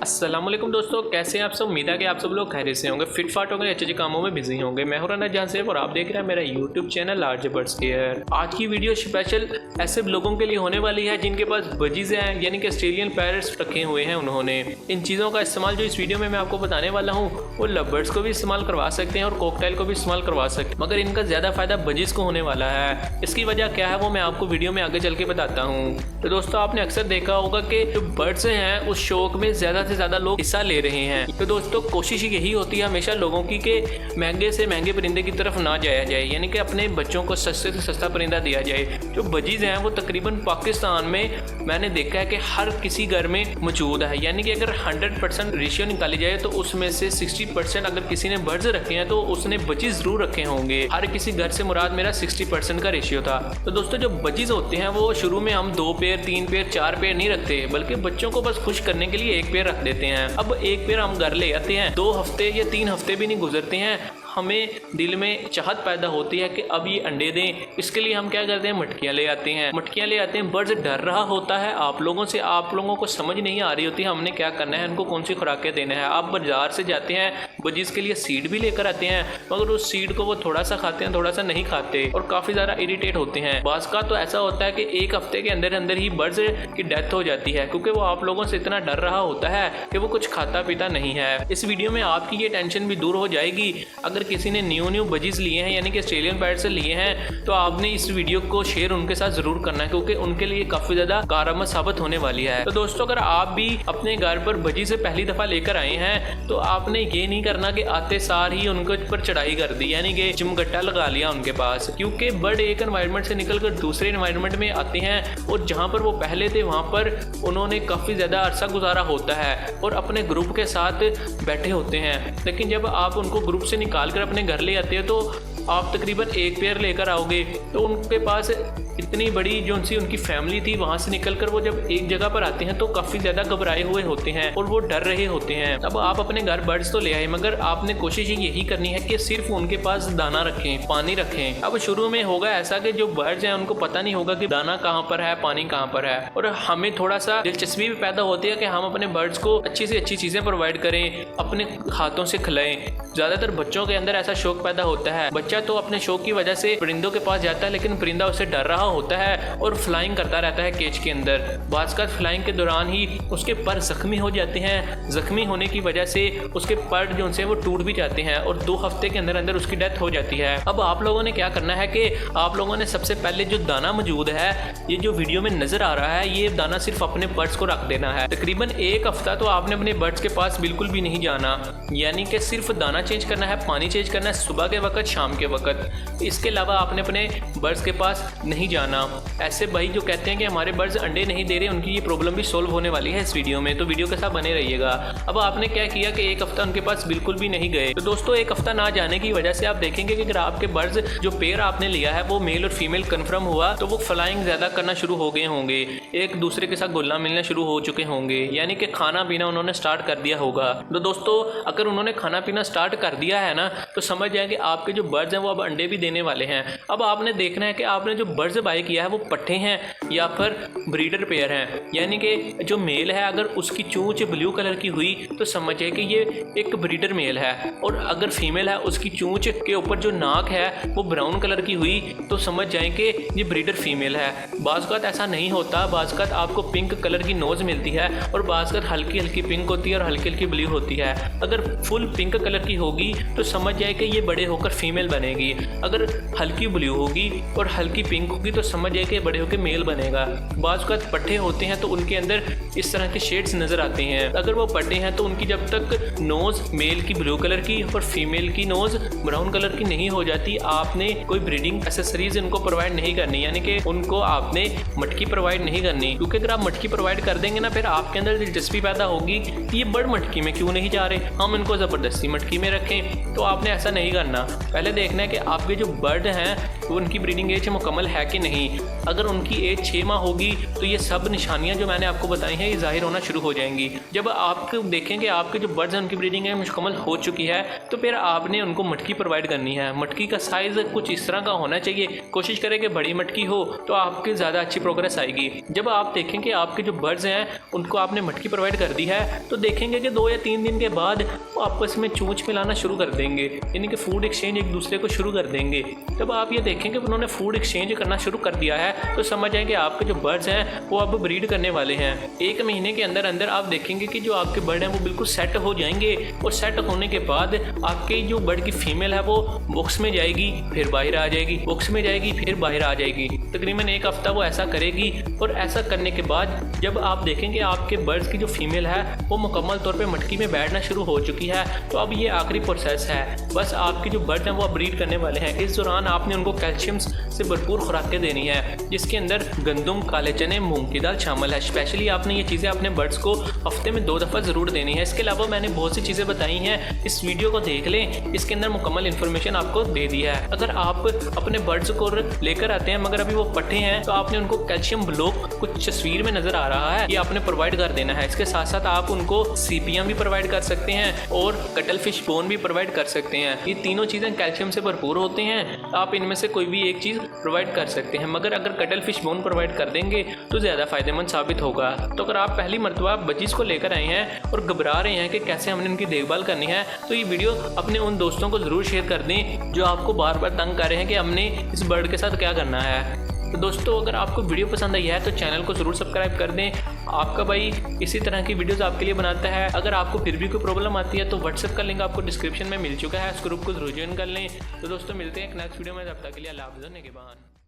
अस्सलाम वालेकुम दोस्तों, कैसे हैं आप सब। उम्मीद है कि आप सब लोग खैरियत से होंगे, फिट फाट होंगे, अच्छे कामों में बिजी होंगे। मैं हूं राना जहां से और आप देख रहे हैं मेरा YouTube channel large birds care. आज की वीडियो स्पेशल ऐसे लोगों के लिए होने वाली है जिनके पास बजीज हैं, यानी कि ऑस्ट्रेलियन पैरट्स रखे हुए हैं। उन्होंने इन चीज़ों का इस्तेमाल जो इस वीडियो में मैं आपको बताने वाला हूँ वो लव बर्ड्स को भी इस्तेमाल करवा सकते हैं और कॉकटेल को भी इस्तेमाल करवा सकते हैं, मगर इनका ज़्यादा फायदा बजीज को होने वाला है। इसकी वजह क्या है वो मैं आपको वीडियो में आगे चल के बताता हूँ। तो दोस्तों, आपने अक्सर देखा होगा कि जो बर्ड्स हैं उस शौक में ज़्यादा से ज़्यादा लोग हिस्सा ले रहे हैं। तो दोस्तों, कोशिश यही होती है हमेशा लोगों की कि महंगे से महंगे परिंदे की तरफ ना जाया जाए, यानी कि अपने बच्चों को सस्ते से सस्ता परिंदा दिया जाए। जो बजीज हैं वो तकरीबन पाकिस्तान में मैंने देखा है कि हर किसी घर में मौजूद है, यानी कि अगर 100% रेशियो निकाली जाए तो उसमें से 60% अगर किसी ने बर्ड्स रखे हैं तो उसने बजीज जरूर रखे होंगे। हर किसी घर से मुराद मेरा 60% का रेशियो था। तो दोस्तों, जो बजीज होते हैं वो शुरू में हम 2 पेयर 3 पेयर 4 पेयर नहीं रखते, बल्कि बच्चों को बस खुश करने के लिए 1 पेयर रख देते हैं। अब 1 पेयर हम घर ले आते हैं, 2 हफ्ते या 3 हफ्ते भी नहीं गुजरते हैं, हमें दिल में चाहत पैदा होती है कि अब ये अंडे दें। इसके लिए हम क्या करते हैं, मटकियाँ ले आते हैं। बर्ड्स डर रहा होता है आप लोगों से, आप लोगों को समझ नहीं आ रही होती है हमने क्या करना है, उनको कौन सी खुराकें देना है। आप बाजार से जाते हैं, बजीज के लिए सीड भी लेकर आते हैं, मगर उस सीड को वो थोड़ा सा खाते हैं, थोड़ा सा नहीं खाते और काफ़ी ज़्यादा इरिटेट होते हैं। बाज़ का तो ऐसा होता है कि 1 हफ्ते के अंदर अंदर ही बर्ड्स की डेथ हो जाती है, क्योंकि वो आप लोगों से इतना डर रहा होता है कि वो कुछ खाता पीता नहीं है। इस वीडियो में आपकी ये टेंशन भी दूर हो जाएगी। अगर किसी ने न्यू बजीज लिए हैं, यानी कि ऑस्ट्रेलियन पैरट्स लिए हैं, तो आपने इस वीडियो को शेयर उनके साथ जरूर करना है, क्योंकि उनके लिए काफ़ी ज़्यादा कारआमद साबित होने वाली है। तो दोस्तों, अगर आप भी अपने घर पर बजी से पहली दफ़ा लेकर आए हैं तो आपने ये नहीं करना कि आते सार ही उनके ऊपर चढ़ाई कर दी, यानी कि चिमगट्टा लगा लिया उनके पास, क्योंकि बर्ड एक एनवायरनमेंट से निकलकर दूसरे एनवायरनमेंट में आते हैं और जहाँ पर वो पहले थे वहाँ पर उन्होंने काफ़ी ज़्यादा अरसा गुजारा होता है और अपने ग्रुप के साथ बैठे होते हैं। लेकिन जब आप उनको ग्रुप से निकाल कर अपने घर ले आते हो तो आप तकरीबन 1 पेयर लेकर आओगे, तो उनके पास इतनी बड़ी जो उनकी फैमिली थी वहाँ से निकलकर वो जब एक जगह पर आते हैं तो काफ़ी ज़्यादा घबराए हुए होते हैं और वो डर रहे होते हैं। अब आप अपने घर बर्ड्स तो ले आए, मगर आपने कोशिश यही करनी है कि सिर्फ उनके पास दाना रखें, पानी रखें। अब शुरू में होगा ऐसा कि जो बर्ड्स हैं उनको पता नहीं होगा कि दाना कहाँ पर है, पानी कहाँ पर है, और हमें थोड़ा सा दिलचस्पी भी पैदा होती है कि हम अपने बर्ड्स को अच्छी से अच्छी चीज़ें प्रोवाइड करें, अपने हाथों से खिलाएं। ज़्यादातर बच्चों के अंदर ऐसा शौक पैदा होता है, बच्चा तो अपने शौक की वजह से परिंदों के पास जाता है, लेकिन परिंदा उससे डर रहा होता है और फ्लाइंग करता रहता है केज के अंदर। बाज़ फ्लाइंग के दौरान ही उसके पर जख्मी हो जाते हैं, जख्मी होने की वजह से उसके पर जो उनसे वो टूट भी जाते हैं और 2 हफ्ते के अंदर अंदर उसकी डेथ हो जाती है। अब आप लोगों ने क्या करना है कि आप लोगों ने सबसे पहले जो दाना मौजूद है, ये जो वीडियो में नजर आ रहा है, ये दाना सिर्फ अपने बर्ड्स को रख देना है। तकरीबन 1 हफ्ता तो आपने अपने बर्ड्स के पास बिल्कुल भी नहीं जाना, यानी कि सिर्फ दाना चेंज करना है, पानी चेंज करना है सुबह के वक्त, शाम के वक्त। इसके अलावा आपने अपने बर्ड्स के पास नहीं जाना। ऐसे भाई जो कहते हैं कि हमारे बर्ड्स अंडे नहीं दे रहे, उनकी ये प्रॉब्लम भी सॉल्व होने वाली है इस वीडियो में, तो वीडियो के साथ बने रहिएगा। अब आपने क्या किया कि 1 हफ्ता उनके पास बिल्कुल भी नहीं गए। तो दोस्तों, 1 हफ्ता ना जाने की वजह से आप देखेंगे कि अगर आपके बर्ड्स जो पेयर आपने लिया है वो मेल और फीमेल कन्फर्म हुआ तो वो फ्लाइंग ज़्यादा करना शुरू हो गए होंगे, एक दूसरे के साथ घुलना मिलना शुरू हो चुके होंगे, यानी कि खाना पीना उन्होंने स्टार्ट कर दिया होगा। तो दोस्तों, अगर उन्होंने खाना पीना स्टार्ट कर दिया है ना, तो समझ जाएंगे आपके जो बर्ड्स हैं वो अब अंडे भी देने वाले हैं। अब आपने देखना है कि आपने जो बर्ड्स बाय किया है वो पट्ठे हैं या फिर ब्रीडर पेयर हैं, यानी कि जो मेल है अगर उसकी चोंच ब्लू कलर की हुई तो समझिए कि ये एक ब्रीडर मेल है, और अगर फीमेल है उसकी चोंच के ऊपर जो नाक है वो ब्राउन कलर की हुई तो समझ जाएं कि ये ब्रीडर फीमेल है। बाज़ ऐसा नहीं होता, बाज़ आपको पिंक कलर की नोज़ मिलती है और बाज़ हल्की हल्की पिंक होती है और हल्की हल्की ब्लू होती है। अगर फुल पिंक कलर की होगी तो समझ जाए कि ये बड़े होकर फीमेल बनेगी, अगर हल्की ब्लू होगी और हल्की पिंक होगी तो समझ जाए कि बड़े होकर मेल बनेगा। बाज़ पट्टे होते हैं तो उनके अंदर इस तरह के शेड्स नज़र आते हैं। अगर वो पट्टे हैं तो उनकी जब तक नोज़ मेल की ब्लू कलर की और फीमेल की नोज़ ब्राउन कलर की नहीं हो जाती, आपने कोई ब्रीडिंग एसेसरीज इनको प्रोवाइड नहीं करनी, यानी कि उनको आपने मटकी प्रोवाइड नहीं करनी, क्योंकि अगर आप मटकी प्रोवाइड कर देंगे ना, फिर आपके अंदर दिलचस्पी पैदा होगी कि ये बर्ड मटकी में क्यों नहीं जा रहे, हम इनको ज़बरदस्ती मटकी में रखें। तो आपने ऐसा नहीं करना। पहले देखना है कि आपके जो बर्ड हैं वो उनकी ब्रीडिंग एज मुकम्मल है कि नहीं। अगर उनकी एज 6 माह होगी तो ये सब निशानियाँ जो मैंने आपको बताई हैं ये जाहिर होना शुरू हो जाएंगी। जब आप देखेंगे आपके जो बर्ड्स हैं उनकी ब्रीडिंग एज मुकम्मल हो चुकी है तो फिर आपने उनको मटकी प्रोवाइड करनी है। मटकी का साइज़ कुछ इस तरह का होना चाहिए, कोशिश करें कि बड़ी मटकी हो तो आपकी ज़्यादा अच्छी प्रोग्रेस आएगी। जब आप देखेंगे आपके जो बर्ड्स हैं उनको आपने मटकी प्रोवाइड कर दी है तो देखेंगे कि 2 या 3 दिन के बाद वो आपस में चूंच मिलाना शुरू कर देंगे, यानी कि फूड एक्सचेंज एक दूसरे को शुरू कर देंगे। जब आप ये देखेंगे उन्होंने फूड एक्सचेंज करना शुरू कर दिया है तो समझ आएंगे आपके जो बर्ड्स हैं वो अब ब्रीड करने वाले हैं। 1 महीने के अंदर अंदर आप देखेंगे कि जो आपके बर्ड हैं वो बिल्कुल सेट हो जाएंगे और सेट होने के बाद आपके जो बर्ड की फीमेल है वो बॉक्स में जाएगी, फिर बाहर आ जाएगी, बॉक्स में जाएगी, फिर बाहर आ जाएगी। तकरीबन 1 हफ्ता वो ऐसा करेगी और ऐसा करने के बाद जब आप देखेंगे आपके बर्ड्स की जो फीमेल है वो मुकम्मल तौर पे मटकी में बैठना शुरू हो चुकी है तो अब ये आखिरी प्रोसेस है। बस आपके जो बर्ड हैं वो अब ब्रीड करने वाले हैं। इस दौरान आपने उनको कैल्शियम से भरपूर खुराकें देनी है जिसके अंदर गंदम, काले चने, मूंग की दाल शामिल है। स्पेशली आपने ये चीज़ें अपने बर्ड्स को हफ्ते में 2 दफ़ा ज़रूर देनी है। इसके अलावा मैंने बहुत सी चीज़ें बताई हैं, इस वीडियो को देख लें, इसके अंदर मुकम्मल इन्फॉर्मेशन आपको दे दी है। अगर आप अपने बर्ड्स को लेकर आते हैं मगर अभी वो पट्टे हैं तो आपने उनको कैल्शियम ब्लॉक कुछ तस्वीर में नज़र आ रहा है ये आपने प्रोवाइड कर देना है। इसके साथ साथ आप उनको सीपियाँ भी प्रोवाइड कर सकते हैं और कटल फिश बोन भी प्रोवाइड कर सकते हैं। ये तीनों चीज़ें कैल्शियम से भरपूर होते हैं, आप इनमें से कोई भी एक चीज़ प्रोवाइड कर सकते हैं। मगर अगर कटल फिश बोन प्रोवाइड कर देंगे तो ज़्यादा फ़ायदेमंद साबित होगा। तो अगर आप पहली मरतबा बच्चीज़ को लेकर आए हैं और घबरा रहे हैं कि कैसे हमने उनकी देखभाल करनी है तो ये वीडियो अपने उन दोस्तों को ज़रूर शेयर कर दें जो आपको बार बार तंग कर रहे हैं कि हमने इस बर्ड के साथ क्या करना है। तो दोस्तों अगर आपको वीडियो पसंद आई है तो चैनल को ज़रूर सब्सक्राइब कर दें। आपका भाई इसी तरह की वीडियोस आपके लिए बनाता है। अगर आपको फिर भी कोई प्रॉब्लम आती है तो व्हाट्सएप का लिंक आपको डिस्क्रिप्शन में मिल चुका है, उस ग्रुप को जरूर ज्वाइन कर लें। तो दोस्तों मिलते हैं एक नेक्स्ट वीडियो में, तब तक के लिए अल्लाह हाफ़िज़।